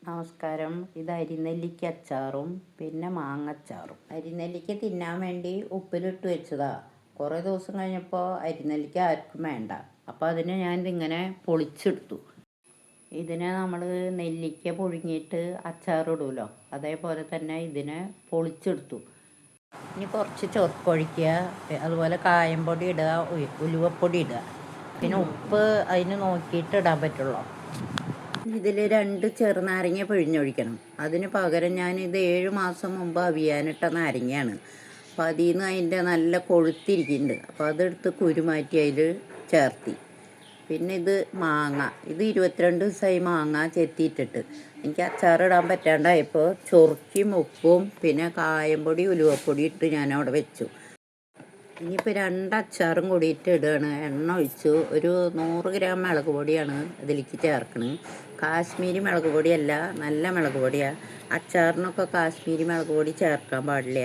നമസ്കാരം. ഇത് അരിനെല്ലിക്ക അച്ചാറും പിന്നെ മാങ്ങച്ചാറും. അരിനെല്ലിക്ക തിന്നാൻ വേണ്ടി ഉപ്പിലിട്ട് വെച്ചതാ. കുറേ ദിവസം കഴിഞ്ഞപ്പോൾ അരിനെല്ലിക്ക ആർക്കും വേണ്ട. അപ്പോൾ അതിനെ ഞാനിതിങ്ങനെ പൊളിച്ചെടുത്തു. ഇതിനെ നമ്മൾ നെല്ലിക്ക പുഴുങ്ങിയിട്ട് അച്ചാറിടുമല്ലോ, അതേപോലെ തന്നെ ഇതിനെ പൊളിച്ചെടുത്തു. ഇനി കുറച്ച് ചൊറുക്കൊഴിക്കുക, അതുപോലെ കായംപൊടി ഇടുക, ഉലുവപ്പൊടി ഇടുക, പിന്നെ ഉപ്പ് അതിന് നോക്കിയിട്ട് ഇടാൻ പറ്റുള്ളൂ. ഇതിൽ 2 ചെറുനാരങ്ങ പിഴിഞ്ഞൊഴിക്കണം. അതിന് പകരം ഞാനിത് 7 മാസം മുമ്പ് അവിയാനിട്ട നാരങ്ങയാണ്. അപ്പോൾ അതിൽ നിന്ന് അതിൻ്റെ നല്ല കൊഴുത്തിരിക്കുന്നുണ്ട്. അപ്പോൾ അതെടുത്ത് കുരുമാറ്റി അതിൽ ചേർത്തി. പിന്നെ ഇത് മാങ്ങ, ഇത് 22 ദിവസമായി മാങ്ങ ചെത്തിയിട്ടിട്ട്. എനിക്ക് അച്ചാറിടാൻ പറ്റാണ്ടായപ്പോൾ ചൊറുക്കിയും ഉപ്പും പിന്നെ കായംപൊടി ഉലുവപ്പൊടി ഇട്ട് ഞാനവിടെ വെച്ചു. ഇനിയിപ്പോൾ 2 അച്ചാറും കൂടിയിട്ട് ഇടുകയാണ്. എണ്ണ ഒഴിച്ചു. ഒരു 100 ഗ്രാം മുളക് പൊടിയാണ് ഇതിലേക്ക് ചേർക്കണത്. കാശ്മീരി മുളക് പൊടിയല്ല, നല്ല മുളക് പൊടിയാണ്. അച്ചാറിനൊക്കെ കാശ്മീരി മുളക് പൊടി ചേർക്കാൻ പാടില്ല,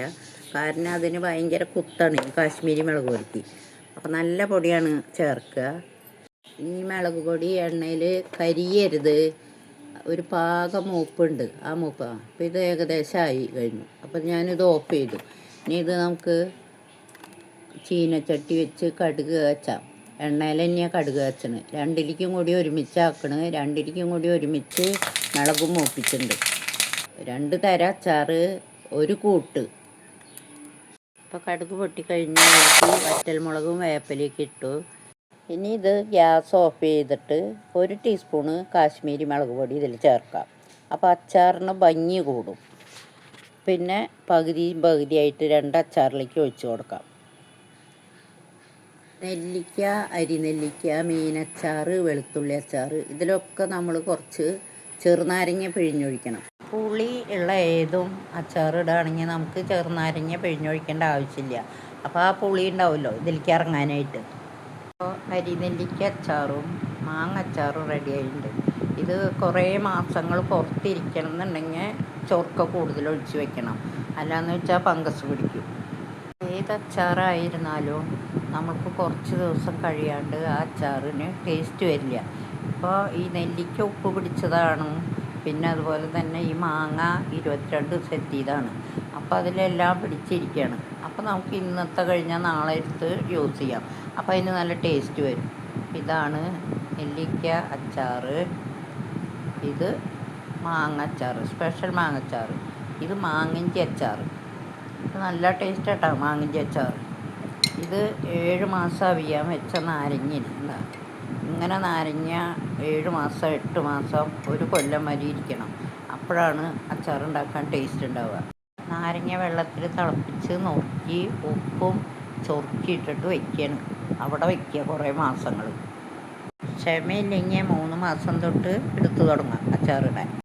കാരണം അതിന് ഭയങ്കര കുത്താണ് ഈ കാശ്മീരി മുളക് പൊടിക്ക്. അപ്പോൾ നല്ല പൊടിയാണ് ചേർക്കുക. ഈ മുളക് പൊടി എണ്ണയിൽ കരിയരുത്. ഒരു പാകം മൂപ്പുണ്ട്, ആ മൂപ്പ്. അപ്പോൾ ഇത് ഏകദേശമായി കഴിഞ്ഞു. അപ്പോൾ ഞാനിത് ഓഫ് ചെയ്തു. ഇനി ഇത് നമുക്ക് ചീനച്ചട്ടി വെച്ച് കടുക് കാച്ചാം. എണ്ണയിൽ തന്നെയാണ് കടുക് കാച്ചണ്. 2 കൂടി ഒരുമിച്ചാക്കണ്. 2 കൂടി ഒരുമിച്ച് മുളകും മൂപ്പിച്ചിട്ടുണ്ട്. 2 തരം അച്ചാറ്, ഒരു കൂട്ട്. ഇപ്പോൾ കടുക് പൊട്ടിക്കഴിഞ്ഞ് വറ്റൽമുളകും വേപ്പിലേക്ക് ഇട്ടു. ഇനി ഇത് ഗ്യാസ് ഓഫ് ചെയ്തിട്ട് 1 ടീസ്പൂണ് കാശ്മീരി മുളക് പൊടി ഇതിൽ ചേർക്കാം. അപ്പോൾ അച്ചാറിന് ഭംഗി കൂടും. പിന്നെ പകുതിയായിട്ട് 2 അച്ചാറിലേക്ക് ഒഴിച്ചു കൊടുക്കാം. നെല്ലിക്ക, അരിനെല്ലിക്ക, മീനച്ചാറ്, വെളുത്തുള്ളി അച്ചാറ്, ഇതിലൊക്കെ നമ്മൾ കുറച്ച് ചെറുനാരങ്ങ പിഴിഞ്ഞൊഴിക്കണം. പുളി ഉള്ള ഏതും അച്ചാറിടുകയാണെങ്കിൽ നമുക്ക് ചെറുനാരങ്ങ പിഴിഞ്ഞൊഴിക്കേണ്ട ആവശ്യമില്ല. അപ്പോൾ ആ പുളി ഉണ്ടാവുമല്ലോ ഇതിലേക്ക് ഇറങ്ങാനായിട്ട്. അപ്പോൾ അരിനെല്ലിക്ക അച്ചാറും മാങ്ങച്ചാറും റെഡി ആയിട്ടുണ്ട്. ഇത് കുറേ മാസങ്ങൾ പുറത്തിരിക്കണം എന്നുണ്ടെങ്കിൽ ചൊറുക്ക കൂടുതൽ ഒഴിച്ച് വെക്കണം, അല്ലാന്ന് വെച്ചാൽ ഫംഗസ് പിടിക്കും. ഏത് അച്ചാറായിരുന്നാലും നമുക്ക് കുറച്ച് ദിവസം കഴിയാണ്ട് ആ അച്ചാറിന് ടേസ്റ്റ് വരില്ല. ഇപ്പോൾ ഈ നെല്ലിക്ക ഉപ്പ് പിടിച്ചതാണ്, പിന്നെ അതുപോലെ തന്നെ ഈ മാങ്ങ 22 ദിവസം എത്തിയതാണ്. അപ്പോൾ അതിലെല്ലാം പിടിച്ചിരിക്കുകയാണ്. അപ്പോൾ നമുക്ക് ഇന്നത്തെ കഴിഞ്ഞാൽ നാളെ എടുത്ത് യൂസ് ചെയ്യാം. അപ്പോൾ അതിന് നല്ല ടേസ്റ്റ് വരും. ഇതാണ് നെല്ലിക്ക അച്ചാറ്. ഇത് മാങ്ങച്ചാറ്, സ്പെഷ്യൽ മാങ്ങച്ചാറ്. ഇത് മാങ്ങിഞ്ചി അച്ചാറ്. ഇത് നല്ല ടേസ്റ്റ് കേട്ടോ മാങ്ങിഞ്ചി അച്ചാറ്. ഇത് 7 മാസം അവിയാൻ വെച്ച നാരങ്ങ. ഇങ്ങനെ നാരങ്ങ 7 മാസം 8 മാസം 1 കൊല്ലം വരെ ഇരിക്കണം. അപ്പോഴാണ് അച്ചാറുണ്ടാക്കാൻ ടേസ്റ്റ് ഉണ്ടാവുക. നാരങ്ങ വെള്ളത്തിൽ തിളപ്പിച്ച് നോക്കി ഉപ്പും ചൊറുക്കിയിട്ടിട്ട് വയ്ക്കണം. അവിടെ വയ്ക്കുക കുറേ മാസങ്ങൾ. ക്ഷമയില്ലെങ്കിൽ 3 മാസം തൊട്ട് എടുത്തു തുടങ്ങാം അച്ചാറിടാൻ.